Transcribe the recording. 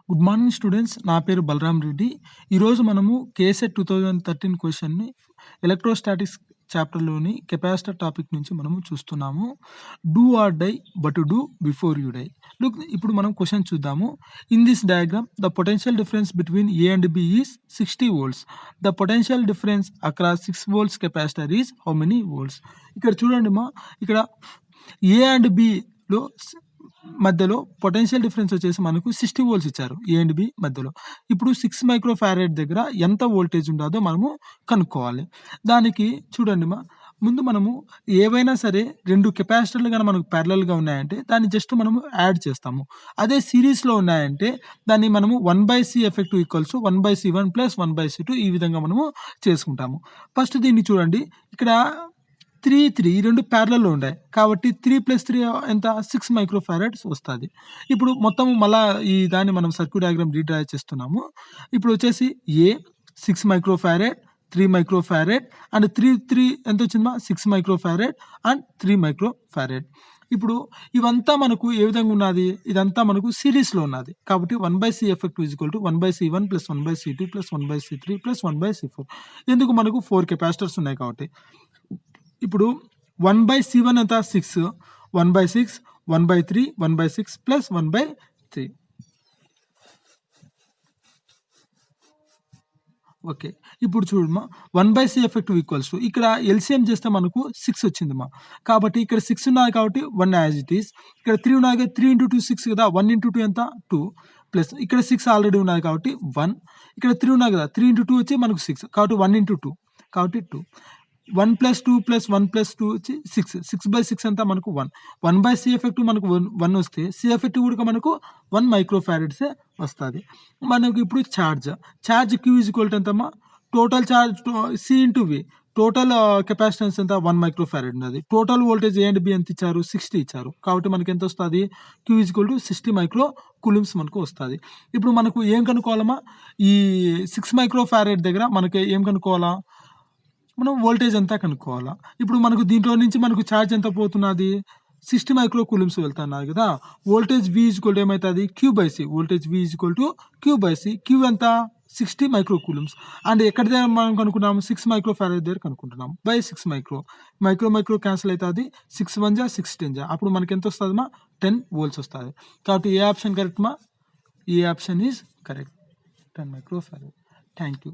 Good morning students. నా పేరు బలరాం రెడ్డి. ఈరోజు మనము కేసెట్ 2013 క్వశ్చన్ని ఎలక్ట్రోస్టాటిక్స్ చాప్టర్లోని కెపాసిటర్ టాపిక్ నుంచి మనము చూస్తున్నాము. Do or die but do before you die. Look, ఇప్పుడు మనం క్వశ్చన్ చూద్దాము. In this diagram the potential difference between A and B is 60 volts. The potential difference across 6 volts capacitor is how many volts. ఇక్కడ చూడండి మా, ఇక్కడ ఏ అండ్ బిలో మధ్యలో పొటెన్షియల్ డిఫరెన్స్ వచ్చేసి మనకు 60 volts ఇచ్చారు ఏ అండ్ బి మధ్యలో. ఇప్పుడు 6 మైక్రోఫారెడ్ దగ్గర ఎంత వోల్టేజ్ ఉండదో మనము కనుక్కోవాలి. దానికి చూడండి మా, ముందు మనము ఏవైనా సరే రెండు కెపాసిటర్లు కానీ మనకు ప్యారలల్గా ఉన్నాయంటే దాన్ని జస్ట్ మనము యాడ్ చేస్తాము. అదే సిరీస్లో ఉన్నాయంటే దాన్ని మనము 1/c effective equals 1/c1 + 1/c2 ఈ విధంగా మనము చేసుకుంటాము. ఫస్ట్ దీన్ని చూడండి, ఇక్కడ 3 ఈ రెండు ప్యారలల్లో ఉన్నాయి కాబట్టి 3 + 3 ఎంత 6 మైక్రోఫారెడ్స్ వస్తుంది. ఇప్పుడు మొత్తం మళ్ళా ఈ దాన్ని మనం సర్క్యూట్ డయాగ్రామ్ రీడ్రా చేస్తున్నాము. ఇప్పుడు వచ్చేసి ఏ 6 మైక్రోఫారెడ్, 3 మైక్రోఫారెడ్ అండ్ 3 ఎంత వచ్చిందా 6 మైక్రోఫారెడ్ అండ్ 3 మైక్రోఫారెడ్. ఇప్పుడు ఇవంతా మనకు ఏ విధంగా ఉన్నది, ఇదంతా మనకు సిరీస్లో ఉన్నది కాబట్టి 1/c effective equal to 1/c1 + 1/c2 + 1/c3 + 1/c4. ఎందుకు మనకు 4 కెపాసిటర్స్ ఉన్నాయి కాబట్టి. ఇప్పుడు 1/c1 ఎంత 6, 1/6, 1/3, 1/6 + 1/3. ఓకే, ఇప్పుడు చూడమ్మా 1/c ఎఫెక్టివ్ ఈక్వల్స్ టు ఇక్కడ ఎల్సిఎం చేస్తే మనకు 6 వచ్చిందమ్మా. కాబట్టి ఇక్కడ 6 ఉన్నాయి కాబట్టి 1 యాజ్ ఇట్ ఈస్. ఇక్కడ 3 ఉన్నాయి కదా, 3 × 2 6 కదా, 1 × 2 ఎంత 2 ప్లస్ ఇక్కడ 6 ఆల్రెడీ ఉన్నాయి కాబట్టి 1. ఇక్కడ 3 ఉన్నాయి కదా, 3 × 2 వచ్చి మనకు 6 కాబట్టి 1 × 2 కాబట్టి 2. 1 + 2 + 1 + 2 వచ్చి 6. 6/6 అంతా మనకు 1. 1/c ఎఫెక్టివ్ మనకు 1 వస్తే సి ఎఫెక్టివ్ కూడా మనకు 1 మైక్రోఫారెడ్సే వస్తుంది. మనకు ఇప్పుడు charge Q is equal to ఎంతమ్మా, total charge C into V, total capacitance ఎంత 1 మైక్రోఫారెడ్ ఉన్నది. Total voltage A and B ఎంత ఇచ్చారు 60 ఇచ్చారు కాబట్టి మనకి ఎంత వస్తుంది, Q is equal to 60 micro coulombs మనకు వస్తుంది. ఇప్పుడు మనకు ఏం కనుక్కోవాలమ్మా, ఈ 6 మైక్రోఫారెడ్ దగ్గర మనకి ఏం కనుక్కోవాలా, మనం వోల్టేజ్ అంతా కనుక్కోవాలా. ఇప్పుడు మనకు దీంట్లో నుంచి మనకు ఛార్జ్ ఎంత పోతున్నది 60 మైక్రో కూలుమ్స్ వెళ్తున్నారు కదా. వోల్టేజ్ V ఈక్వల్ టు ఏమవుతుంది Q/C. Voltage V equal to Q/C. Q ఎంత 60 మైక్రో కూలుమ్స్. అండ్ ఎక్కడ దగ్గర మనం కనుక్కున్నాము 6 మైక్రోఫారెడ్ దగ్గర కనుక్కుంటున్నాము. 6 మైక్రో క్యాన్సిల్ అవుతుంది. 6 1 జా 6 10 జా అప్పుడు మనకి ఎంత వస్తుంది మా 10 volts వస్తుంది. కాబట్టి ఏ ఆప్షన్ కరెక్ట్ మా, A option is correct 10 microfarad. Thank you.